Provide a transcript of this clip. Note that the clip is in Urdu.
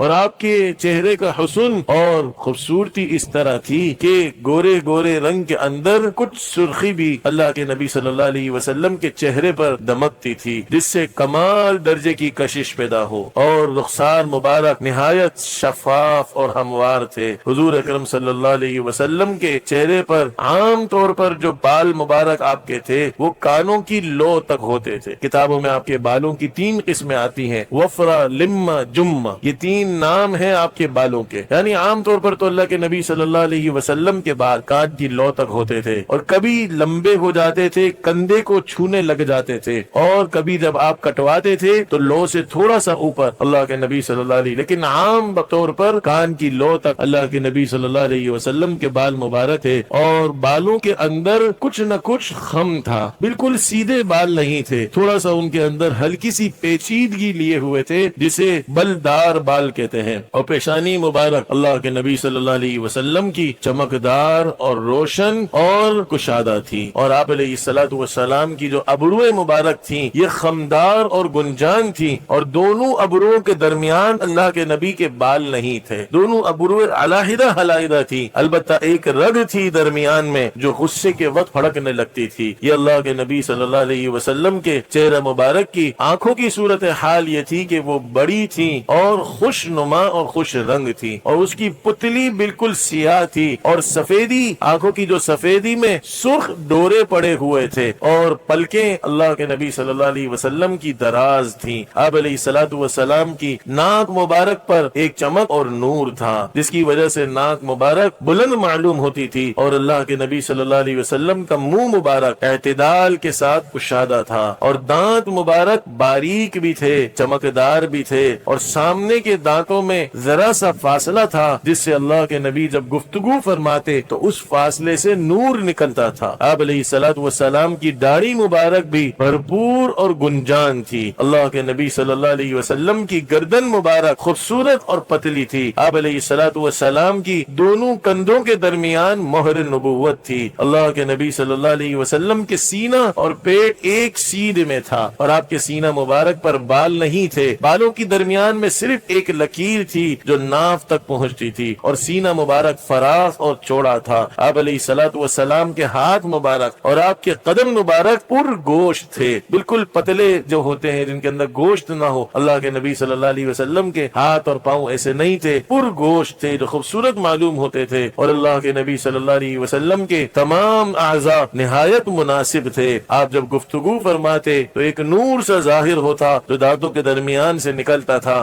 اور آپ کے چہرے کا حسن اور خوبصورتی اس طرح تھی کہ گورے گورے رنگ کے اندر کچھ سرخی بھی اللہ کے نبی صلی اللہ علیہ وسلم کے چہرے پر دمکتی تھی، جس سے کمال درجے کی کشش پیدا ہو، اور رخسار مبارک نہایت شفاف اور ہموار تھے۔ حضور اکرم صلی اللہ علیہ وسلم کے چہرے پر عام طور پر جو بال مبارک آپ کے تھے وہ کانوں کی لو تک ہوتے تھے۔ کتابوں میں آپ کے بالوں کی 3 قسمیں آتی ہیں، وفرا، لما، جمہ، یہ 3 نام ہیں آپ کے بالوں کے۔ یعنی عام طور پر تو اللہ کے نبی صلی اللہ علیہ وسلم کے بال کان کی لو تک ہوتے تھے، اور کبھی لمبے ہو جاتے تھے، کندھے کو چھونے لگ جاتے تھے، اور کبھی جب آپ کٹواتے تھے تو لو سے تھوڑا سا اوپر اللہ کے نبی صلی اللہ علیہ، لیکن عام طور پر کان کی لو تک اللہ کے نبی صلی اللہ علیہ وسلم کے بال مبارک تھے، اور بالوں کے اندر کچھ نہ کچھ خم تھا، بالکل سیدھے بال نہیں تھے، تھوڑا سا ان کے اندر ہلکی سی پیچیدگی لیے ہوئے تھے جسے بلدار بال کہتے ہیں۔ اور پیشانی مبارک اللہ کے نبی صلی اللہ علیہ وسلم کی چمکدار اور روشن اور کشادہ تھی، اور آپ علیہ الصلوۃ والسلام کی جو ابرویں مبارک تھیں یہ خمدار اور گنجان تھی، اور دونوں ابروؤں کے درمیان اللہ کے نبی کے بال نہیں تھے، دونوں ابرویں علیحدہ علیحدہ تھی، البتہ ایک رگ تھی درمیان میں جو غصے کے وقت پھڑکنے لگتی تھی۔ یہ اللہ کے نبی صلی اللہ علیہ وسلم کے چہرہ مبارک کی آنکھوں کی صورت حال یہ تھی کہ وہ بڑی تھی اور خوش نما اور خوش رنگ تھی، اور اس کی پتلی بالکل سیاہ تھی، اور سفیدی آنکھوں کی جو سفیدی میں سرخ ڈورے پڑے ہوئے تھے، اور پلکیں اللہ کے نبی صلی اللہ علیہ وسلم کی دراز تھیں۔ آپ علیہ الصلوۃ والسلام کی ناک مبارک پر ایک چمک اور نور تھا جس کی وجہ سے ناک مبارک بلند معلوم ہوتی تھی، اور اللہ کے نبی صلی اللہ علیہ وسلم کا منہ مبارک اعتدال کے ساتھ کشادہ تھا، اور دانت مبارک باریک بھی تھے، چمکدار بھی تھے، اور سامنے کے دانتوں میں ذرا سا فاصلہ تھا جس سے اللہ کے نبی جب گفتگو فرماتے تو اس فاصلے سے نور نکلتا تھا۔ آپ علیہ الصلوۃ والسلام کی داڑھی مبارک بھی بھرپور اور گنجان تھی۔ اللہ کے نبی صلی اللہ علیہ وسلم کی گردن مبارک خوبصورت اور پتلی تھی۔ آپ علیہ الصلوۃ والسلام کی دونوں کندھوں کے درمیان مہر نبوت تھی۔ اللہ کے نبی صلی اللہ علیہ وسلم کے سینہ اور پیٹ ایک سیدھ میں تھا، اور آپ کے سینہ مبارک پر بال نہیں تھے، بالوں کی درمیان میں صرف ایک لکیر تھی جو ناف تک پہنچتی تھی، اور سینہ مبارک فراخ اور چوڑا تھا۔ آپ علیہ الصلوۃ والسلام کے ہاتھ مبارک اور آپ کے قدم مبارک پر گوشت تھے، بالکل پتلے جو ہوتے ہیں جن کے اندر گوشت نہ ہو، اللہ کے نبی صلی اللہ علیہ وسلم کے ہاتھ اور پاؤں ایسے نہیں تھے، پر گوشت تھے جو خوبصورت معلوم ہوتے تھے، اور اللہ کے نبی صلی اللہ علیہ وسلم کے تمام اعضاء نہایت مناسب تھے۔ آپ جب گفتگو فرماتے تو ایک نور سا ظاہر ہوتا جو دانتوں کے درمیان سے نکلتا تھا۔